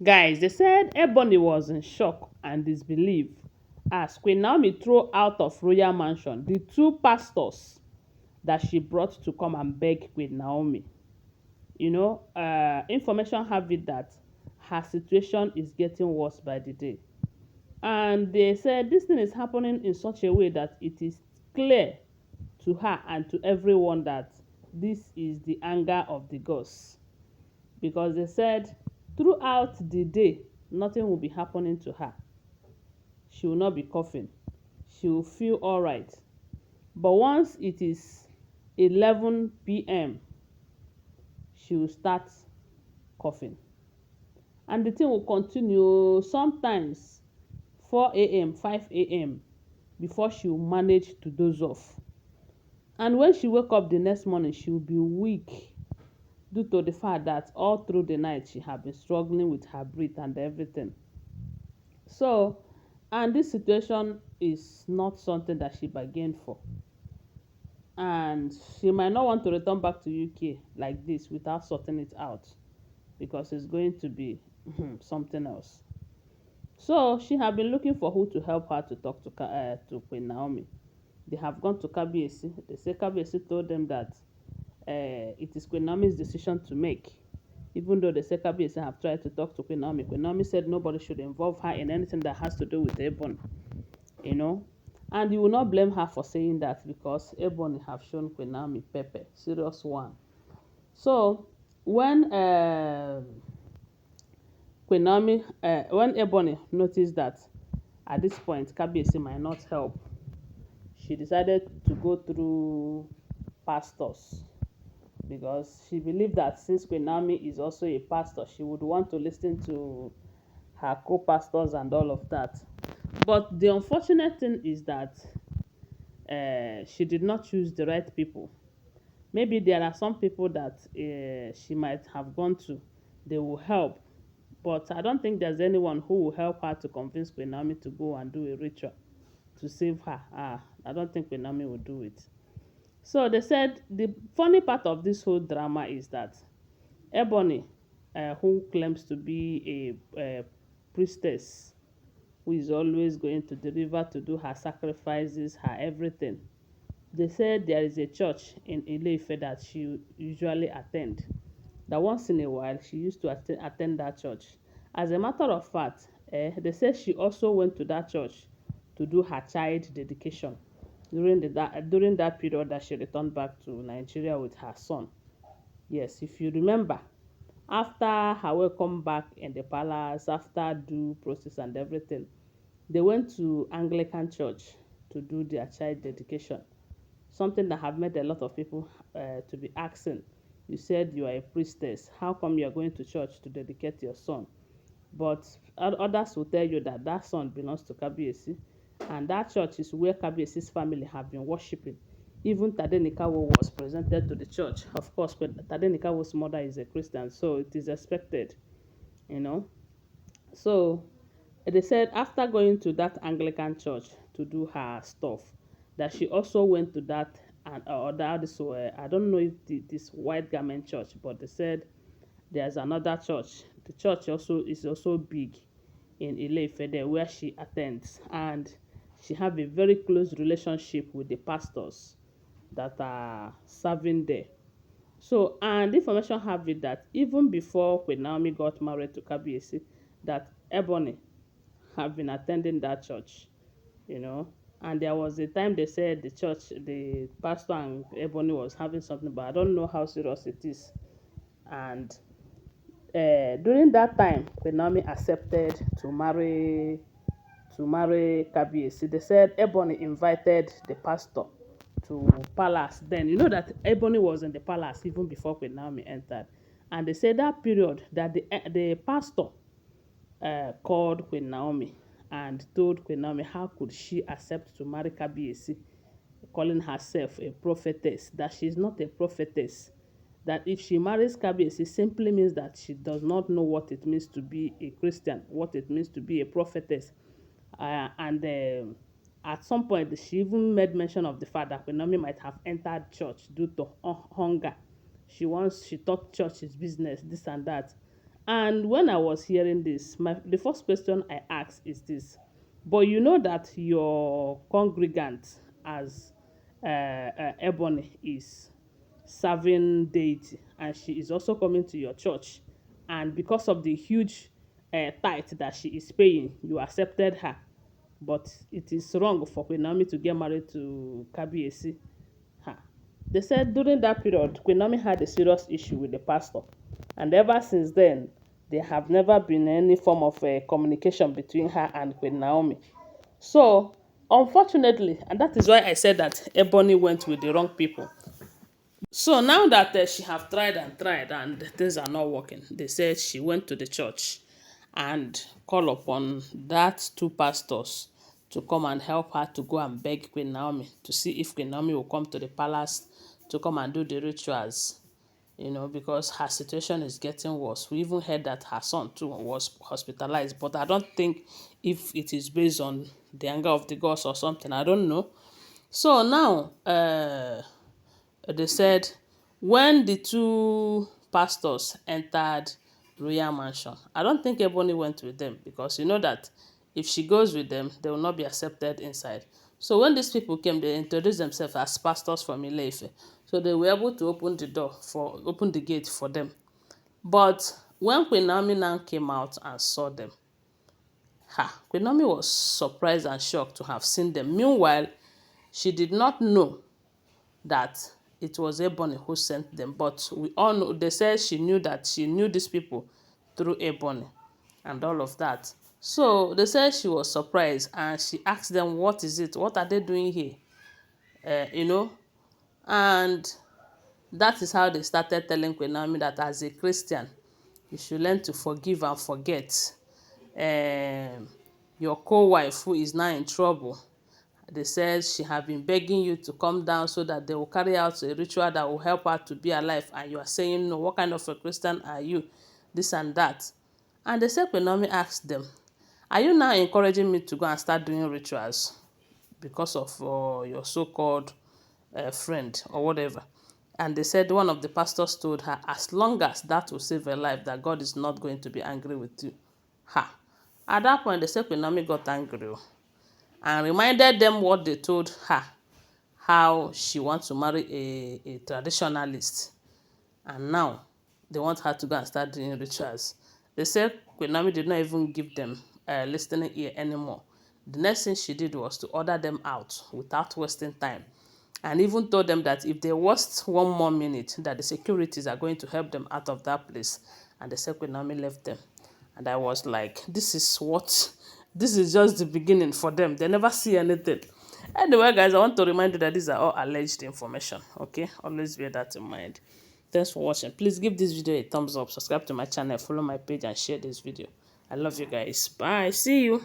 Guys, they said Ebony was in shock and disbelief as Queen Naomi threw out of royal mansion the two pastors that she brought to come and beg Queen Naomi. Information have it that her situation is getting worse by the day. And they said this thing is happening in such a way that it is clear to her and to everyone that this is the anger of the gods. Because they said throughout the day, nothing will be happening to her. She will not be coughing. She will feel all right. But once it is 11 p.m., she will start coughing. And the thing will continue sometimes 4 a.m., 5 a.m. before she will manage to doze off. And when she wake up the next morning, she will be weak due to the fact that all through the night she had been struggling with her breath and everything. So, and this situation is not something that she bargained for. And she might not want to return back to UK like this without sorting it out because it's going to be something else. So she had been looking for who to help her to talk to Queen Naomi. They have gone to Kabiyesi. They say Kabiyesi told them that it is Queen Naomi's decision to make. Even though the Kabiyesi have tried to talk to Queen Naomi said nobody should involve her in anything that has to do with Ebony, you know. And you will not blame her for saying that because Ebony have shown Queen Naomi pepper, serious one. So when when Ebony noticed that at this point Kabiyesi might not help, she decided to go through pastors because she believed that since Queen Naomi is also a pastor, she would want to listen to her co-pastors and all of that. But the unfortunate thing is that she did not choose the right people. Maybe there are some people that she might have gone to, they will help. But I don't think there's anyone who will help her to convince Queen Naomi to go and do a ritual to save her. I don't think Queen Naomi will do it. So they said the funny part of this whole drama is that Ebony, who claims to be a priestess, who is always going to the river to do her sacrifices, her everything. They said there is a church in Ile-Ife that she usually attend. That once in a while she used to attend that church. As a matter of fact, they said she also went to that church to do her child dedication during that period that she returned back to Nigeria with her son. Yes, if you remember, after her welcome back in the palace, after due process and everything, they went to Anglican church to do their child dedication. Something that have made a lot of people to be asking. You said you are a priestess. How come you are going to church to dedicate your son? But others will tell you that that son belongs to Kabiyesi, and that church is where Kabiyesi's family have been worshiping. Even Tadenikawo was presented to the church. Of course, but Tadenikawo's mother is a Christian, so it is expected, you know. So they said after going to that Anglican church to do her stuff, that she also went to that and I don't know if this white garment church, but they said there's another church. The church also is also big in Ile-Ife there where she attends, and she have a very close relationship with the pastors that are serving there. So, and information have it that even before Queen Naomi got married to Kabiyesi, that Ebony have been attending that church, you know. And there was a time they said the pastor and Ebony was having something, but I don't know how serious it is. And during that time, Queen Naomi accepted to marry Kabiyesi. They said Ebony invited the pastor to palace. Then you know that Ebony was in the palace even before Queen Naomi entered, and they said that period that the pastor called Queen Naomi and told Queen Naomi how could she accept to marry Kabiyesi, calling herself a prophetess, that she's not a prophetess, that if she marries Kabiyesi simply means that she does not know what it means to be a Christian, what it means to be a prophetess. And at some point, she even made mention of the fact that Queen Naomi might have entered church due to hunger. She thought church is business, this and that. And when I was hearing this, the first question I asked is this: but you know that your congregant, as Ebony, is serving deity, and she is also coming to your church, and because of the huge tithe that she is paying, you accepted her. But it is wrong for Queen Naomi to get married to Kabiesi. Ha. They said during that period, Queen Naomi had a serious issue with the pastor. And ever since then, there have never been any form of communication between her and Queen Naomi. So, unfortunately, and that is why I said that Ebony went with the wrong people. So now that she have tried and tried and things are not working, they said she went to the church and call upon that two pastors to come and help her to go and beg Queen Naomi to see if Queen Naomi will come to the palace to come and do the rituals, because her situation is getting worse. We even heard that her son too was hospitalized, but I don't think if it is based on the anger of the gods or something. I don't know. So now, they said when the two pastors entered royal mansion, I don't think Ebony went with them, because you know that if she goes with them, they will not be accepted inside. So when these people came, they introduced themselves as pastors from Ile-Ife. So they were able to open the gate for them. But when Queen Naomi now came out and saw them, Queen Naomi was surprised and shocked to have seen them. Meanwhile, she did not know that it was Ebony who sent them. But we all know, they said she knew these people through Ebony and all of that. So they said she was surprised and she asked them, what is it? What are they doing here? And that is how they started telling Queen Naomi that as a Christian, you should learn to forgive and forget. Your co-wife who is now in trouble, they said she have been begging you to come down so that they will carry out a ritual that will help her to be alive, and you are saying no. What kind of a Christian are you? This and that. And they said, Queen Naomi asked them, are you now encouraging me to go and start doing rituals because of your so-called friend or whatever? And they said one of the pastors told her, as long as that will save her life, that God is not going to be angry with you. At that point, they said Queen Naomi got angry and reminded them what they told her, how she wants to marry a traditionalist. And now they want her to go and start doing rituals. They said Queen Naomi did not even give them a listening ear anymore. The next thing she did was to order them out without wasting time, and even told them that if they waste one more minute, that the securities are going to help them out of that place. And they said Queen Naomi left them. And I was like, this is just the beginning for them. They never see anything. Anyway, guys, I want to remind you that these are all alleged information. Okay, always bear that in mind. Thanks for watching. Please give this video a thumbs up, subscribe to my channel, follow my page, and share this video. I love you guys. Bye. See you.